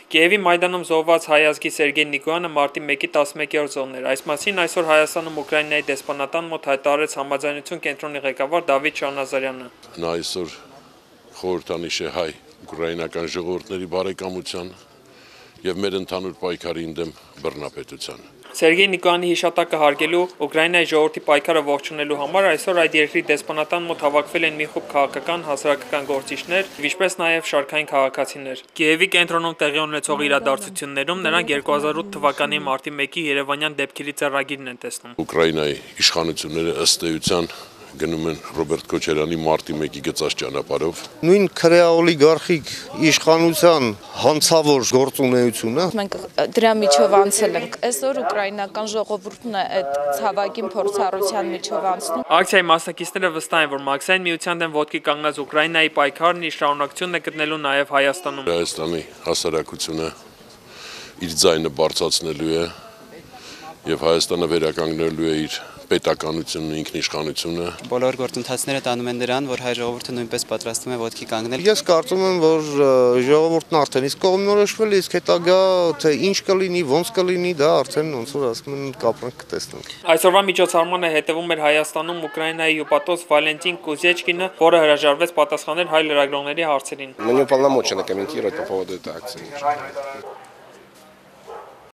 Կիևի Մայդանում զոհված հայ ազգի Սերգեյ Նիկոյանը մարտի 1-ի 11-րդ զոհն էր։ Այս մասին այսօր Հայաստանում Ուկրաինայի դեսպանատան մոտ հայտարարեց համաձայնություն կենտրոնի ղեկավար Դավիթ Շահնազարյանը։ Նա այսօր խորհրդանիշ է հայ ուկրաինական ժողովուրդների բարեկամության եւ մեր ընդհանուր պայքարի դեմ բռնապետության։ Սերգեյ Նիկոյանի հիշատակը հարգելու Ուկրաինայի ժողովրդի պայքարը ողջունելու համար այսօր այդ երկրի դեսպանատան մոտ հավաքվել են մի խումբ քաղաքական, հասարակական գործիչներ, ինչպես նաև շարքային քաղաքացիներ։ Կիևի կենտրոնում տեղի ունեցող իրադարձություններում նրանք 2008 թվականի մարտի 1-ի երևանյան դեպքերի ձեռագիրն են տեսնում։ Ուկրաինայի իշխանությունները ըստ էության գնում են Ռոբերտ Քոչարյանի մարտի 1-ի գծած ճանապարհով։ Նույն քրեաօլիգարխիկ իշխանության հանցավոր գործունեությունը մենք դրա միջով անցել ենք։ Այսօր ուկրաինական ժողովուրդն է այդ ցավագին փորձառության միջով անցնում։ Ակցիայի մասնակիցները վստահ են, որ Մաքսային միության դեմ ոտքի կանգնած Ուկրաինայի պայքարն իր շարունակությունն է գտնելու նաև Հայաստանում։ Հայաստանի հասարակությունը իր ձայնը բարձրացնելու է եւ Հայաստանը վերականգնելու է իր պետականությունն ու ինքնիշխանությունը։ Բոլոր գործընթացները տանում են նրան, որ հայ ժողովուրդը նույնպես պատրաստվում է ոտքի կանգնել։ Ես կարծում եմ, որ ժողովուրդն արդեն իսկ կողմնորոշվել է, իսկ հետագա թե ինչ կլինի, ոնց կլինի, դա արդեն ոնց որ ասում են կապանք կտեսնենք։ Այսօրվա միջոցառմանը հետևում էր Հայաստանում Ուկրաինայի հյուպատոս Վալենտին Կուզեչկինը, որը հրաժարվեց պատասխանել հայ լրագրողների հարցերին։ Мы не уполномочены комментировать по поводу этой акции.